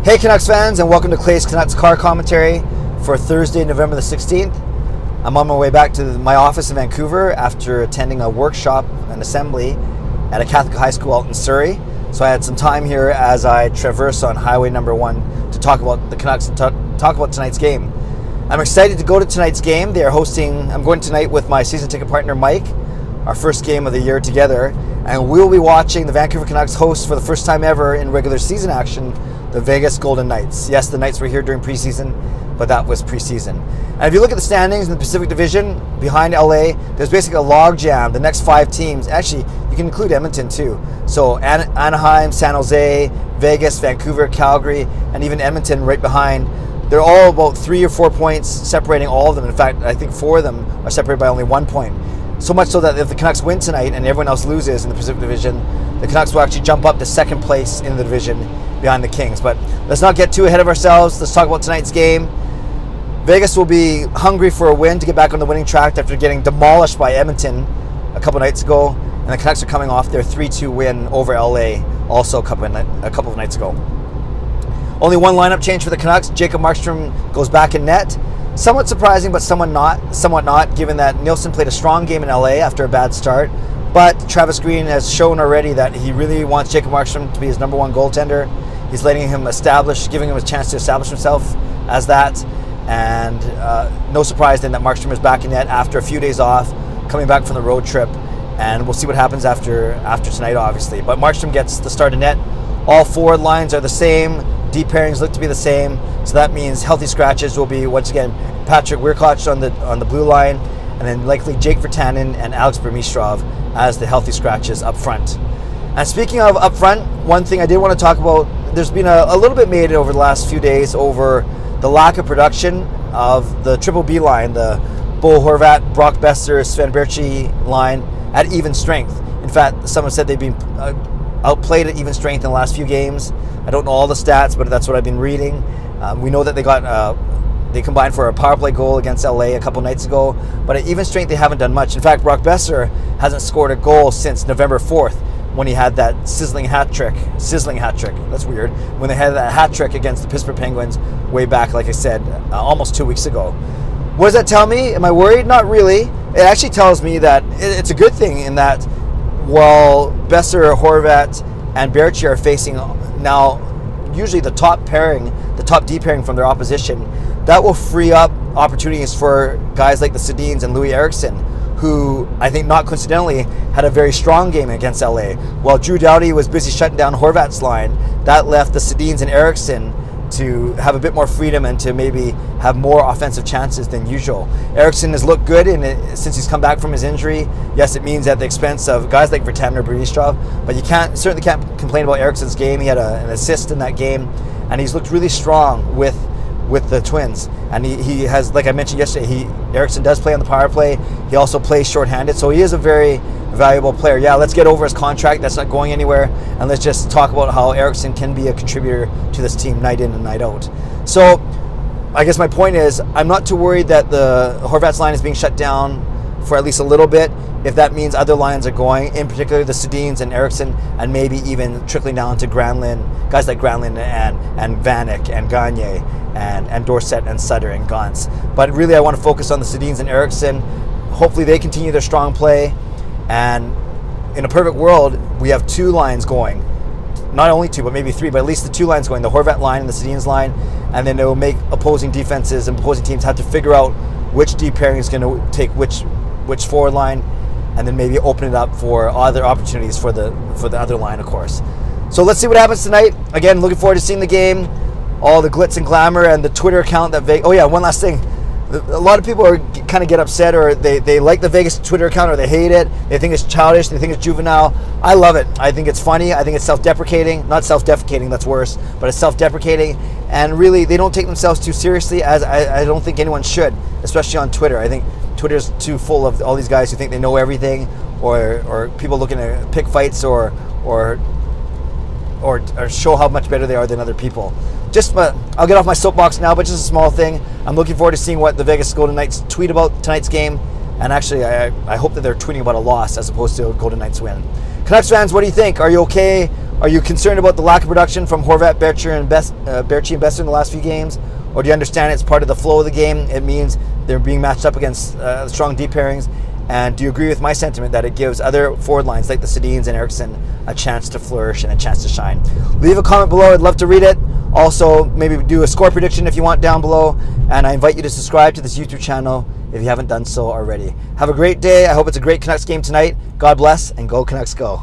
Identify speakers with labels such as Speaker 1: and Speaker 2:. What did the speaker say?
Speaker 1: Hey Canucks fans, and welcome to Clay's Canucks car commentary for Thursday, November the 16th. I'm on my way back to my office in Vancouver after attending a workshop, an assembly, at a Catholic high school out in Surrey. So I had some time here as I traverse on Highway number 1 to talk about the Canucks and talk about tonight's game. I'm excited to go to tonight's game. I'm going tonight with my season ticket partner Mike, our first game of the year together, and we'll be watching the Vancouver Canucks host for the first time ever in regular season action the Vegas Golden Knights. Yes, the Knights were here during preseason, but that was preseason. And if you look at the standings in the Pacific Division behind LA, there's basically a log jam. The next 5 teams, actually, you can include Edmonton too. So Anaheim, San Jose, Vegas, Vancouver, Calgary, and even Edmonton right behind. They're all about 3 or 4 points separating all of them. In fact, I think 4 of them are separated by only 1 point. So much so that if the Canucks win tonight and everyone else loses in the Pacific Division, the Canucks will actually jump up to second place in the division behind the Kings. But let's not get too ahead of ourselves. Let's talk about tonight's game. Vegas will be hungry for a win to get back on the winning track after getting demolished by Edmonton a couple nights ago. And the Canucks are coming off their 3-2 win over LA also a couple of nights ago. Only one lineup change for the Canucks. Jacob Markstrom goes back in net. Somewhat surprising, but somewhat not, given that Nilsson played a strong game in LA after a bad start. But Travis Green has shown already that he really wants Jacob Markstrom to be his number 1 goaltender. He's letting him giving him a chance to establish himself as that. And no surprise then that Markstrom is back in net after a few days off, coming back from the road trip. And we'll see what happens after tonight, obviously. But Markstrom gets the start of net. All forward lines are the same. Deep pairings look to be the same. So that means healthy scratches will be, once again, Patrick Wirkoch on the blue line, and then likely Jake Virtanen and Alex Burmistrov as the healthy scratches up front. And speaking of up front, one thing I did want to talk about, there's been a little bit made over the last few days over the lack of production of the Triple B line, the Bo Horvat, Brock Besser, Sven Baertschi line at even strength. In fact, someone said they've been outplayed at even strength in the last few games. I don't know all the stats, but that's what I've been reading. We know that they combined for a power play goal against LA a couple nights ago, but at even strength they haven't done much. In fact, Brock Besser hasn't scored a goal since November 4th when he had that sizzling hat trick. That's weird. When they had that hat trick against the Pittsburgh Penguins way back, like I said, almost 2 weeks ago. What does that tell me? Am I worried? Not really. It actually tells me that it's a good thing in that while Besser, Horvat, and Baertschi are facing now usually the top D pairing from their opposition, that will free up opportunities for guys like the Sedins and Loui Eriksson, who I think not coincidentally had a very strong game against LA. While Drew Doughty was busy shutting down Horvat's line, that left the Sedins and Eriksson to have a bit more freedom and to maybe have more offensive chances than usual. Eriksson has looked good since he's come back from his injury. Yes, it means at the expense of guys like Virtanen or Burmistrov, but you certainly can't complain about Eriksson's game. He had an assist in that game, and he's looked really strong with the Twins. And he has, like I mentioned yesterday, Eriksson does play on the power play. He also plays shorthanded, so he is a very valuable player. Yeah, let's get over his contract. That's not going anywhere. And let's just talk about how Eriksson can be a contributor to this team night in and night out. So I guess my point is I'm not too worried that the Horvat's line is being shut down for at least a little bit, if that means other lines are going, in particular the Sedins and Eriksson, and maybe even trickling down to Granlund, guys like Granlund and Vanek and Gagne and Dorsett and Sutter and Gauntz. But really I want to focus on the Sedins and Eriksson. Hopefully they continue their strong play. And in a perfect world, we have 2 lines going. Not only 2, but maybe 3, but at least the 2 lines going, the Horvat line and the Sedins line. And then it will make opposing defenses and opposing teams have to figure out which deep pairing is going to take which forward line, and then maybe open it up for other opportunities for the other line, of course. So let's see what happens tonight. Again, looking forward to seeing the game, all the glitz and glamour, and the Twitter account that oh yeah, one last thing. A lot of people kind of get upset, or they like the Vegas Twitter account, or they hate it. They think it's childish. They think it's juvenile. I love it. I think it's funny. I think it's self-deprecating. Not self-defecating, that's worse, but it's self-deprecating. And really, they don't take themselves too seriously, as I don't think anyone should, especially on Twitter. I think Twitter's too full of all these guys who think they know everything, or people looking to pick fights or show how much better they are than other people. I'll get off my soapbox now, but just a small thing. I'm looking forward to seeing what the Vegas Golden Knights tweet about tonight's game, and actually I hope that they're tweeting about a loss as opposed to a Golden Knights win. Canucks fans, what do you think? Are you okay Are you concerned about the lack of production from Horvat-Boeser and Baertschi and Boeser in the last few games? Or do you understand it's part of the flow of the game? It means they're being matched up against strong deep pairings. And do you agree with my sentiment that it gives other forward lines like the Sedins and Eriksson a chance to flourish and a chance to shine? Leave a comment below. I'd love to read it. Also, maybe do a score prediction if you want down below. And I invite you to subscribe to this YouTube channel if you haven't done so already. Have a great day. I hope it's a great Canucks game tonight. God bless, and go Canucks go.